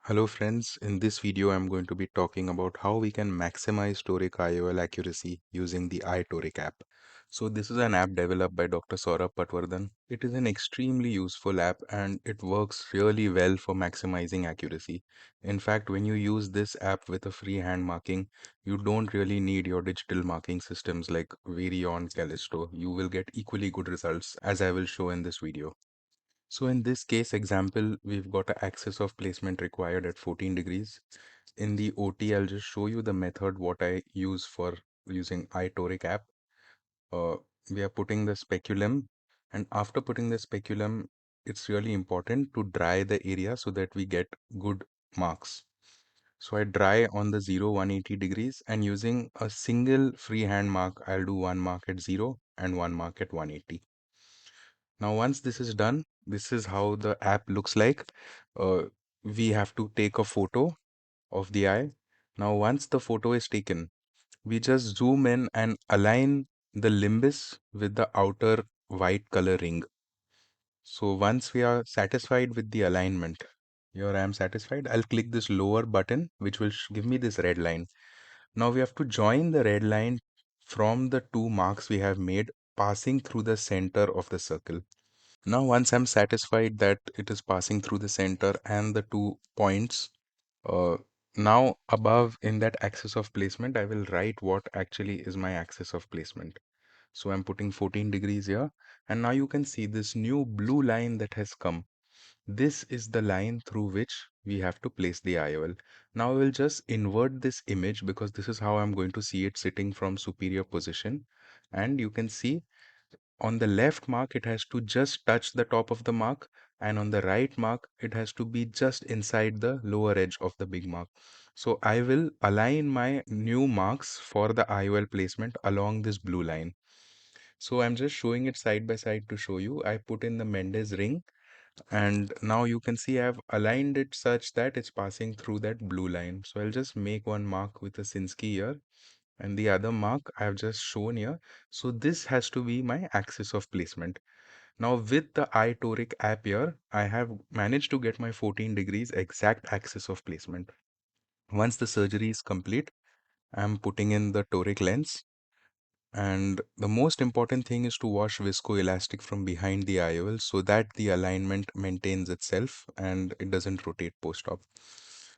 Hello friends, in this video I'm going to be talking about how we can maximize TORIC IOL accuracy using the iTORIC app. So this is an app developed by Dr. Saurabh Patwardhan. It is an extremely useful app and it works really well for maximizing accuracy. In fact, when you use this app with a freehand marking, you don't really need your digital marking systems like Virion, Callisto. You will get equally good results as I will show in this video. So in this case example, we've got an axis of placement required at 14 degrees. In the OT, I'll just show you the method what I use for using iTORIC app. Uh, we are putting the speculum, and after putting the speculum, it's really important to dry the area so that we get good marks. So I dry on the 0, 180 degrees, and using a single freehand mark, I'll do one mark at 0 and one mark at 180. Now, once this is done, this is how the app looks like. Uh, we have to take a photo of the eye. Now, once the photo is taken, we just zoom in and align the limbus with the outer white color ring. So once we are satisfied with the alignment, here I am satisfied, I'll click this lower button, which will give me this red line. Now we have to join the red line from the two marks we have made, passing through the center of the circle. Now, once I'm satisfied that it is passing through the center and the 2 points, uh, now above in that axis of placement, I will write what actually is my axis of placement. So I'm putting 14 degrees here, and now you can see this new blue line that has come. This is the line through which we have to place the IOL. Now I will just invert this image because this is how I'm going to see it sitting from superior position. And you can see on the left mark it has to just touch the top of the mark, and on the right mark it has to be just inside the lower edge of the big mark. So I will align my new marks for the IOL placement along this blue line. So I'm just showing it side by side to show you. I put in the Mendes ring, and now you can see I've aligned it such that it's passing through that blue line. So I'll just make one mark with a Sinski here, and the other mark I've just shown here. So this has to be my axis of placement. Now with the iTORIC app here, I have managed to get my 14 degrees exact axis of placement. Once the surgery is complete, I'm putting in the toric lens. And the most important thing is to wash viscoelastic from behind the IOL so that the alignment maintains itself and it doesn't rotate post-op.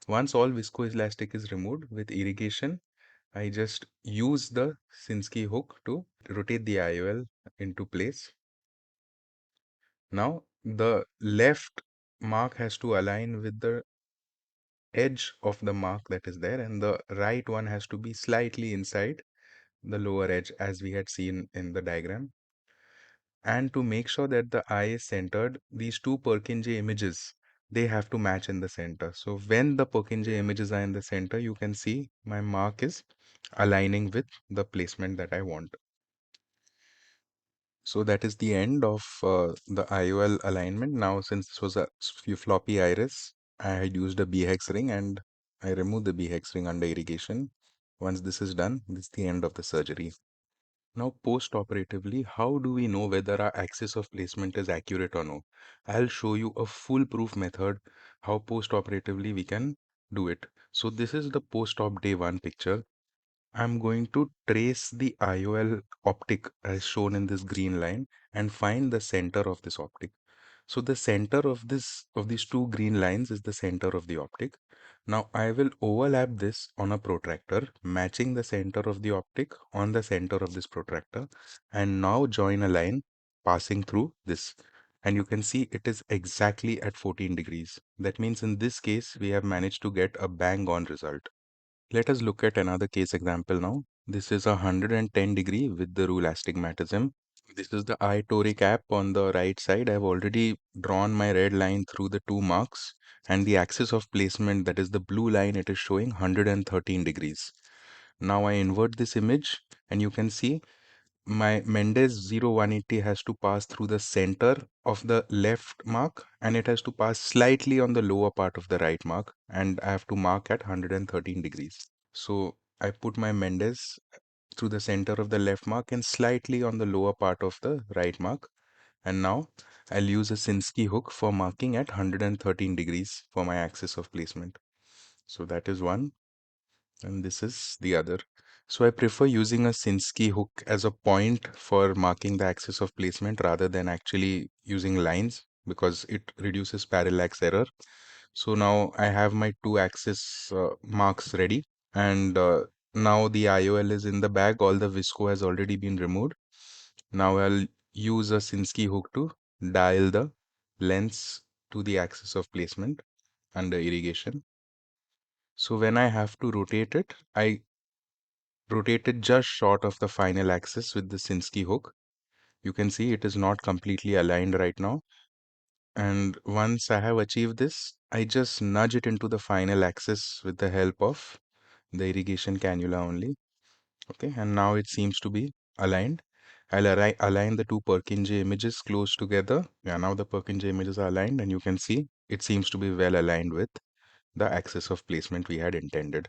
Once all viscoelastic is removed with irrigation, I just use the Sinski hook to rotate the IOL into place. Now the left mark has to align with the edge of the mark that is there, and the right one has to be slightly inside the lower edge as we had seen in the diagram. And to make sure that the eye is centered, these two Purkinje images, they have to match in the center. So when the Purkinje images are in the center, you can see my mark is aligning with the placement that I want. So that is the end of the IOL alignment. Now, since this was a floppy iris, I had used a B-hex ring and I removed the B-hex ring under irrigation. Once this is done, this is the end of the surgery. Now, post-operatively, how do we know whether our axis of placement is accurate or no? I'll show you a foolproof method how post-operatively we can do it. So this is the post-op day 1 picture. I'm going to trace the IOL optic as shown in this green line and find the center of this optic. So the center of these two green lines is the center of the optic. Now I will overlap this on a protractor, matching the center of the optic on the center of this protractor, and now join a line passing through this. And you can see it is exactly at 14 degrees. That means in this case, we have managed to get a bang on result. Let us look at another case example now. This is a 110 degree with the rule astigmatism. This is the iTORIC app on the right side. I've already drawn my red line through the two marks, and the axis of placement, that is the blue line, it is showing 113 degrees. Now I invert this image and you can see my Mendes 0180 has to pass through the center of the left mark and it has to pass slightly on the lower part of the right mark, and I have to mark at 113 degrees. So I put my Mendes through the center of the left mark and slightly on the lower part of the right mark. And now I'll use a Sinskey hook for marking at 113 degrees for my axis of placement. So that is one, and this is the other. So I prefer using a Sinskey hook as a point for marking the axis of placement rather than actually using lines, because it reduces parallax error. So now I have my two axis marks ready, and now the IOL is in the bag. All the visco has already been removed. Now I'll use a Sinskey hook to dial the lens to the axis of placement under irrigation. So when I have to rotate it, I rotate it just short of the final axis with the Sinskey hook. You can see it is not completely aligned right now. And once I have achieved this, I just nudge it into the final axis with the help of the irrigation cannula only. Okay, and now it seems to be aligned. I'll align the two Purkinje images close together. Yeah, now the Purkinje images are aligned, and you can see it seems to be well aligned with the axis of placement we had intended.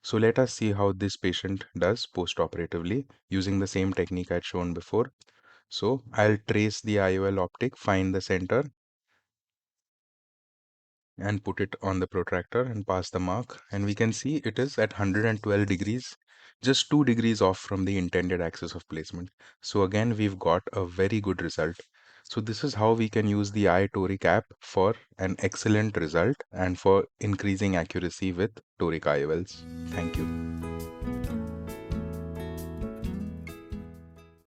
So let us see how this patient does post-operatively using the same technique I'd shown before. So I'll trace the IOL optic, find the center, and put it on the protractor and pass the mark, and we can see it is at 112 degrees, just 2 degrees off from the intended axis of placement. So again, we've got a very good result. So this is how we can use the iTORIC app for an excellent result and for increasing accuracy with toric IOLs. Thank you.